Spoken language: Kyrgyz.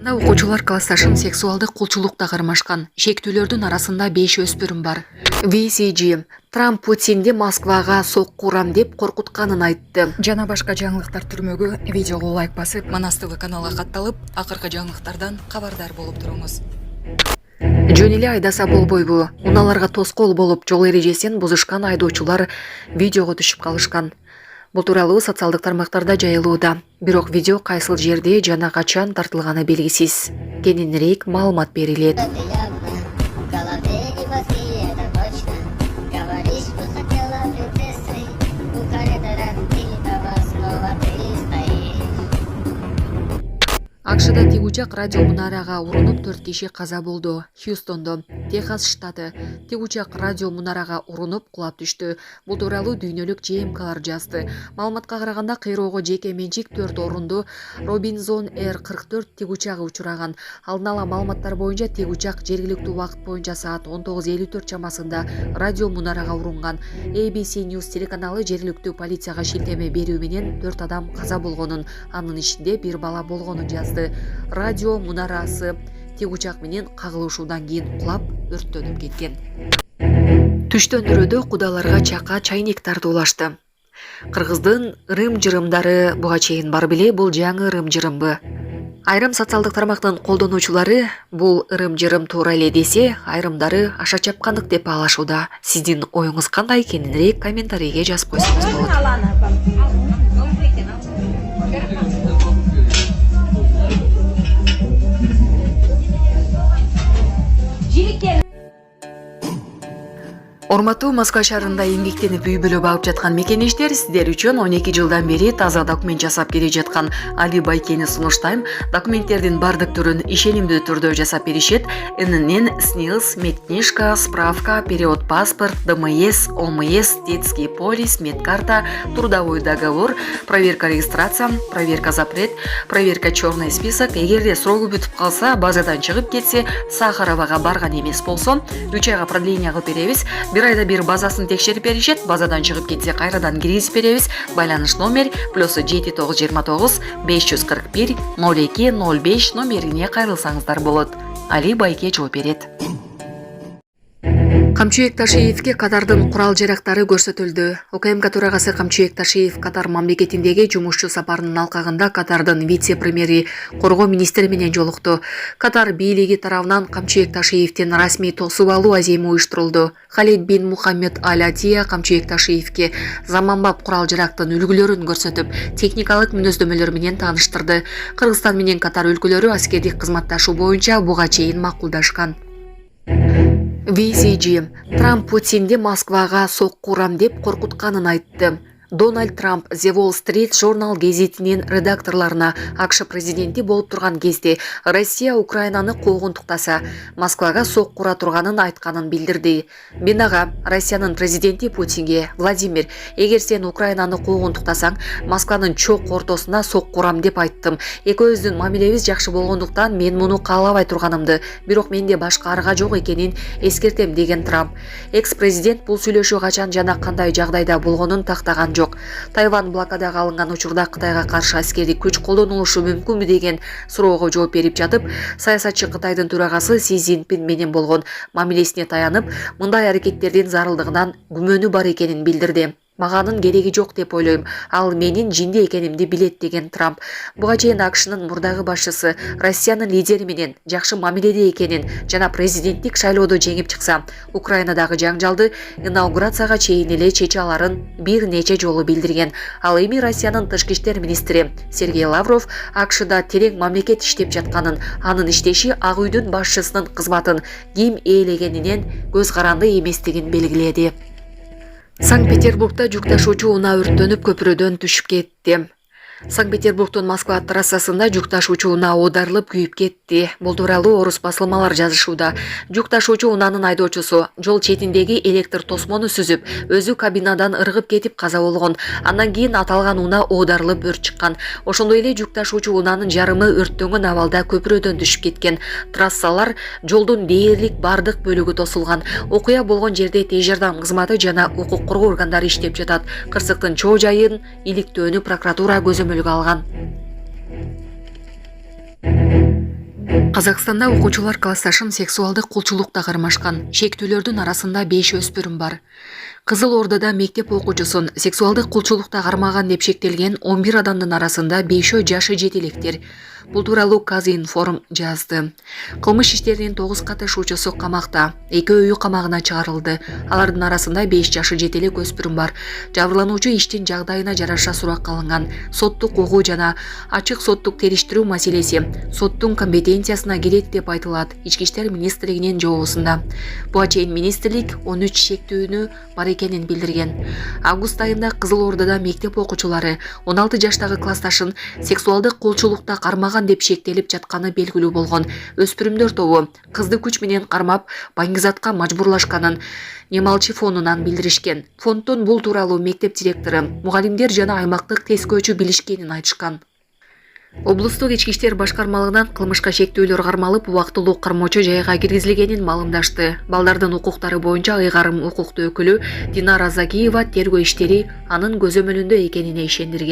Окуучулар классташын сексуалдык кулчулукта кармашкан. Шектүүлөрдүн арасында 5 өспүрүм бар. VCG Трамп Путинди Москвага сокку урам деп коркутканын айтты. Жана башка жаңылыктар түрмөгү видеого лайк басып, Манас ТВ каналга катталып, акыркы жаңылыктардан кабардар болуп туруңуз. Жөн эле айдаса болбойбу? Унааларга тоскоол болуп, жол эрежесин бузушкан айдоочулар видеого түшүп калышкан. Бул тууралуу социалдык тармактарда жайылууда. Бирок видео кайсыл жерде жана качан тартылганы белгисиз. Кененирээк маалымат берилет. Акшда тик учак радио мунарага урунуп 4 киши каза болду. Хьюстондо, Техас штаты, тик учак радио мунарага урунуп кулап түштү. Бул тууралуу дүйнөлүк ЖМКлар жазды. Маалыматка караганда кыйроого жеке менчик 4 орунду Робинзон Р-44 тик учагы учураган. Алдын ала маалыматтар боюнча тик учак жергиликтүү убакыт боюнча саат 19:54 чамасында радио мунарага урунган. ABC News телеканалы жергиликтүү полицияга шилтеме берүү менен 4 адам каза болгонун, анын ичинде 1 бала болгонун жазды. Радио мунарасы тик учак менен кагылышуудан кийин кулап өрттөнүп кеткен. Түштөндүрүүдө кудаларга чака чайник тартуулашты. Кыргыздын ырым-жырымдары буга чейин бар беле, бул жаңы ырым-жырымбы? Айрым социалдык тармактын колдонуучулары бул ырым-жырым туура эле десе, айрымдары аша чапкандык деп баалашууда. Сиздин оюңуз кандай? Кененирээк комментарийге жазып койсоңуз болот. Урматтуу Москва шаарында эмгектенип үй бүлө багып жаткан мекенештер, сиздер үчүн 12 жылдан бери таза документ жасап келе жаткан Али Байкени сунуштайм. Документтердин бардык түрүн ишенимдүү түрдө жасап беришет. ННН, СНИЛС, медкнижка, справка, период паспорт, ДМС, ОМС, детский полис, медкарта, трудовой договор, проверка регистрация, проверка запрет, проверка черный список. Эгерде срогу бүтүп калса, базадан чыгып кетсе, Сахаровага барган эмес болсо, 3 айга продление кылып беребиз. Bir ayda bir базасын текшерип беришет, базадан чыгып кетсе кайрадан киргизип беребиз. Байланыш номер +7929 541 02 05 номерине кайрылсаңыздар болот. Али Байке жооп берет. Камчыбек Ташиевке Катардын курал жарактары көрсөтүлдү. УКМК төрагасы Камчыбек Ташиев Катар мамлекетиндеги жумушчу сапарынын алкагында Катардын вице-премьери коргоо министри менен жолукту. Катар бийлиги тарабынан Камчыбек Ташиевдин расмий тосуп алуу аземи уюштурулду. Халид бин Мухаммед Аль-Атия Камчыбек Ташиевке заманбап курал жарактын үлгүлөрүн көрсөтүп, техникалык мүнөздөмөлөр менен тааныштырды. Кыргызстан менен Катар өлкөлөрү аскердик кызматташуу боюнча буга чейин макулдашкан. VCG Трамп Путинди Москвага сокку урам деп коркутканын айтты. Дональд Трамп The Wall Street Journal гезитинин редакторлоруна АКШ президенти болуп турган кезде Россия Украинаны куугунтуктаса, Москвага сокку ура турганын айтканын билдирди. Мен ага Россиянын президенти Путинге: Владимир, эгер сен Украинаны куугунтуктасаң, Москванын чок ортосуна сокку урам деп айттым. Экөөбүздүн мамилебиз жакшы болгондуктан мен муну каалабай турганымды, бирок менде башка арга жок экенин эскертем, деген Трамп. Экс-президент бул сүйлөшүү качан жана кандай жагдайда болгонун тактаган жок. Тайвань блокадага алынган учурда Кытайга каршы аскердик күч колдонулушу мүмкүнбү деген суроого жооп берип жатып, саясатчы Кытайдын төрагасы Си Цзиньпин менен болгон мамилесине таянып, мындай аракеттердин зарылдыгынан күмөнү бар экенин билдирди. Маганын кереги жок деп ойлойм. Ал менин жинди экенимди билет, деген Трамп. Буга чейин АКШнын мурдагы башчысы Россиянын лидери менен жакшы мамиледе экенин жана президенттик шайлоодо жеңип чыкса, Украинадагы жаңжалды инаугурацияга чейин эле чече аларын бир нече жолу билдирген. Ал эми Россиянын тышкы иштер министри Сергей Лавров АКШда терең мамлекет иштеп жатканын, анын иштеши Ак үйдүн башчысынын кызматын ким ээлегенинен көз каранды эместигин белгиледи. Санкт-Петербургда жүк ташуучу унаа өрттөнүп көпүрөдөн түшүп кетти. Санкт-Петербургтун Москва трассасында жүк ташуучу унаа оодарылып күйүп кетти. Бул тууралуу орус басылмалар жазышууда. Жүк ташуучу унаанын айдоочусу жол четиндеги электр тосмону сүзүп, өзү кабинадан ыргып кетип каза болгон. Андан кийин аталган унаа оодарылып өрт чыккан. Ошондой эле жүк ташуучу унаанын жарымы өрттөнгөн абалда көпүрөдөн түшүп кеткен. Трассалар, жолдун дээрлик бардык бөлүгү тосулган. Окуя болгон жерде тез жардам кызматы жана укук коргоо органдары иштеп жатат. Кырсыктын чоо жайын иликтөөнү прокуратура көзөмөлгө алган. Казакстанда окуучулар классташын сексуалдык кулчулукта кармашкан. Шектүүлөрдүн арасында 5 өспүрүм бар. Кызыл Ордада мектеп окуучусун сексуалдык кулчулукта кармаган деп шектелген 11 адамдын арасында 5 жашы жетелектер. Бул тууралуу Казинформ жазды. Кылмыш иштеринин 9 катышуучусу камакта, 2 үй камагына чыгарылды. Алардын арасында 5 жашы жетелек өспүрүм бар. Жабырлануучу иштин жагдайына жараша суракка алынган. Соттук угуу жана ачык соттук териштирүү маселеси соттун компетенциясына кирет деп айтылат Ички иштер министрлигинин жообусунда. Буга чейин министрлик 13 шектүүнү бар экенин билдирген. Август айында Кызыл Ордада мектеп окуучулары 16 жаштагы классташын сексуалдык кулчулукта кармаган деп шектелип жатканы белгилүү болгон. Өспүрүмдөр тобу кызды күч менен кармап, баңгизатка мажбурлашканын Немалчы фонунан билдиришкен. Фонддон бул тууралуу мектеп директору, мугалимдер жана аймактык тескөөчү билишкенин айтышкан. Облустук ички иштер башкармалыгынан кылмышка шектүүлөр кармалып, убактылуу кармоочу жайга киргизилгенин маалымдашты. Балдардын укуктары боюнча ыйгарым укуктуу өкүлү Динара Закиева тергөө иштери анын көзөмөлүндө экенине ишендирген.